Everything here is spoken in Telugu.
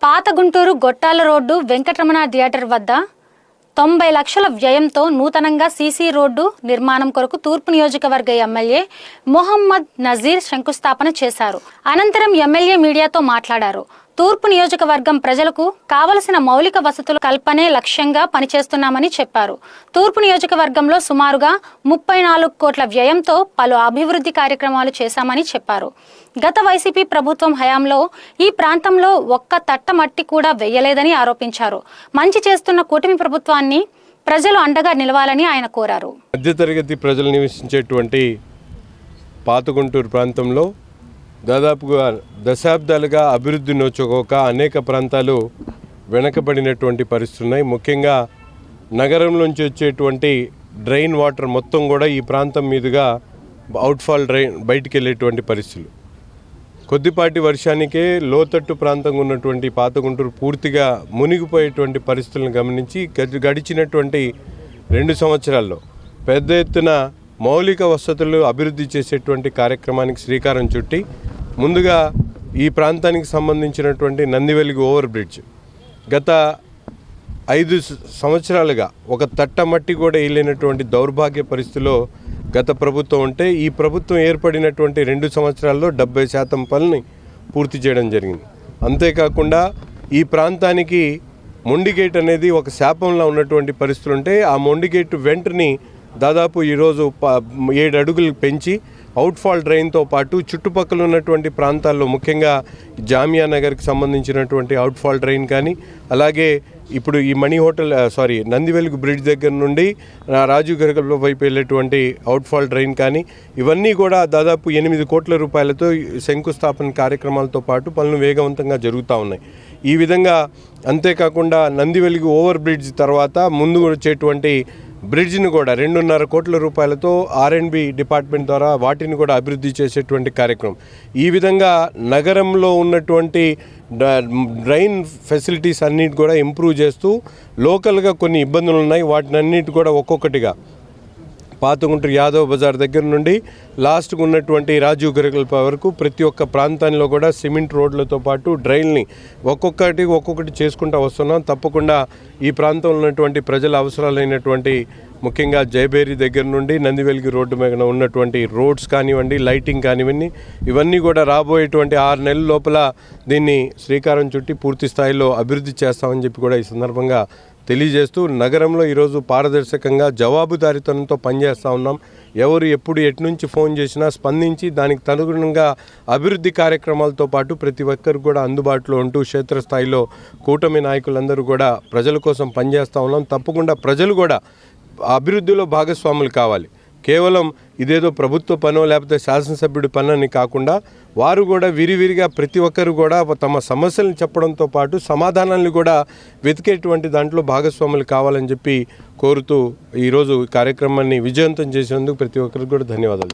పాత గుంటూరు గొట్టాల రోడ్డు వెంకటరమణ థియేటర్ వద్ద 90 లక్షల వ్యయంతో నూతనంగా సీసీ రోడ్డు నిర్మాణం కొరకు తూర్పు నియోజకవర్గ ఎమ్మెల్యే మొహమ్మద్ నజీర్ శంకుస్థాపన చేశారు. అనంతరం ఎమ్మెల్యే మీడియాతో మాట్లాడారు. తూర్పు నియోజకవర్గం ప్రజలకు కావలసిన మౌలిక వసతుల కల్పనే లక్ష్యంగా పనిచేస్తున్నామని చెప్పారు. తూర్పు నియోజకవర్గంలో సుమారుగా 34 కోట్ల వ్యయంతో పలు అభివృద్ధి కార్యక్రమాలు చేశామని చెప్పారు. గత వైసీపీ ప్రభుత్వం హయాంలో ఈ ప్రాంతంలో ఒక్క తట్ట మట్టి కూడా వెయ్యలేదని ఆరోపించారు. మంచి చేస్తున్న కూటమి ప్రభుత్వాన్ని ప్రజలు అండగా నిలవాలని ఆయన కోరారు. మధ్యతరగతి ప్రజలు నివసించేటువంటి పాత గుంటూరు ప్రాంతంలో దాదాపుగా దశాబ్దాలుగా అభివృద్ధి నోచుకోక అనేక ప్రాంతాలు వెనకబడినటువంటి పరిస్థితులు ఉన్నాయి. ముఖ్యంగా నగరంలోంచి వచ్చేటువంటి డ్రైన్ వాటర్ మొత్తం కూడా ఈ ప్రాంతం మీదుగా అవుట్ఫాల్ డ్రైన్ బయటికి వెళ్ళేటువంటి పరిస్థితులు. కొద్దిపాటి వర్షానికే లోతట్టు ప్రాంతంగా ఉన్నటువంటి పాత గుంటూరు పూర్తిగా మునిగిపోయేటువంటి పరిస్థితులను గమనించి గడిచినటువంటి 2 సంవత్సరాల్లో పెద్ద ఎత్తున మౌలిక వసతులు అభివృద్ధి చేసేటువంటి కార్యక్రమానికి శ్రీకారం చుట్టి ముందుగా ఈ ప్రాంతానికి సంబంధించినటువంటి నందివెలుగు ఓవర్ బ్రిడ్జ్ గత 5 సంవత్సరాలుగా ఒక తట్ట మట్టి కూడా వేయలేనటువంటి దౌర్భాగ్య పరిస్థితిలో గత ప్రభుత్వం ఉంటే ఈ ప్రభుత్వం ఏర్పడినటువంటి 2 సంవత్సరాల్లో 70% పనులని పూర్తి చేయడం జరిగింది. అంతేకాకుండా ఈ ప్రాంతానికి మొండిగేట్ అనేది ఒక శాపంలో ఉన్నటువంటి పరిస్థితులు ఉంటే ఆ మొండిగేట్ వెంటనే దాదాపు ఈరోజు 7 అడుగులు పెంచి అవుట్ఫాల్ డ్రైన్తో పాటు చుట్టుపక్కల ఉన్నటువంటి ప్రాంతాల్లో ముఖ్యంగా జామియా నగర్కి సంబంధించినటువంటి అవుట్ఫాల్ డ్రైన్ కానీ అలాగే ఇప్పుడు ఈ మణి హోటల్ నందివెలుగు బ్రిడ్జ్ దగ్గర నుండి రాజీవ్ గర్గల వైపు వెళ్ళేటువంటి అవుట్ఫాల్ డ్రైన్ కానీ ఇవన్నీ కూడా దాదాపు 8 కోట్ల రూపాయలతో శంకుస్థాపన కార్యక్రమాలతో పాటు పనులు వేగవంతంగా జరుగుతూ ఉన్నాయి. ఈ విధంగా అంతేకాకుండా నందివెలుగు ఓవర్ బ్రిడ్జ్ తర్వాత ముందు వచ్చేటువంటి బ్రిడ్జ్ని కూడా 2.5 కోట్ల రూపాయలతో R&B డిపార్ట్మెంట్ ద్వారా వాటిని కూడా అభివృద్ధి చేసేటువంటి కార్యక్రమం. ఈ విధంగా నగరంలో ఉన్నటువంటి డ్రైన్ ఫెసిలిటీస్ అన్నిటి కూడా ఇంప్రూవ్ చేస్తూ లోకల్గా కొన్ని ఇబ్బందులు ఉన్నాయి. వాటిని అన్నిటి కూడా ఒక్కొక్కటిగా పాత గుంటూరు యాదవ్ బజార్ దగ్గర నుండి లాస్ట్కు ఉన్నటువంటి రాజీవ్ గర్గల వరకు ప్రతి ఒక్క ప్రాంతంలో కూడా సిమెంట్ రోడ్లతో పాటు డ్రైన్ని ఒక్కొక్కటి చేసుకుంటూ వస్తున్నాం. తప్పకుండా ఈ ప్రాంతంలో ఉన్నటువంటి ప్రజల అవసరాలైనటువంటి ముఖ్యంగా జయబేరి దగ్గర నుండి నందివెలుగు రోడ్డు మీద ఉన్నటువంటి రోడ్స్ కానివ్వండి, లైటింగ్ కానివ్వండి, ఇవన్నీ కూడా రాబోయేటువంటి 6 నెలల లోపల దీన్ని శ్రీకారం చుట్టి పూర్తి స్థాయిలో అభివృద్ధి చేస్తామని చెప్పి కూడా ఈ సందర్భంగా తెలియజేస్తూ నగరంలో ఈరోజు పారదర్శకంగా జవాబుదారీతనంతో పనిచేస్తూ ఉన్నాం. ఎవరు ఎప్పుడు ఎటు నుంచి ఫోన్ చేసినా స్పందించి దానికి తనుగుణంగా అభివృద్ధి కార్యక్రమాలతో పాటు ప్రతి ఒక్కరు కూడా అందుబాటులో ఉంటూ క్షేత్రస్థాయిలో కూటమి నాయకులందరూ కూడా ప్రజల కోసం పనిచేస్తూ ఉన్నాం. తప్పకుండా ప్రజలు కూడా అభివృద్ధిలో భాగస్వాములు కావాలి. కేవలం ఇదేదో ప్రభుత్వ పనో లేకపోతే శాసనసభ్యుడి పనని కాకుండా వారు కూడా విరివిరిగా ప్రతి ఒక్కరు కూడా తమ సమస్యలను చెప్పడంతో పాటు సమాధానాలను కూడా వెతికేటువంటి దాంట్లో భాగస్వాములు కావాలని చెప్పి కోరుతూ ఈరోజు కార్యక్రమాన్ని విజయవంతం చేసినందుకు ప్రతి ఒక్కరికి కూడా ధన్యవాదాలు.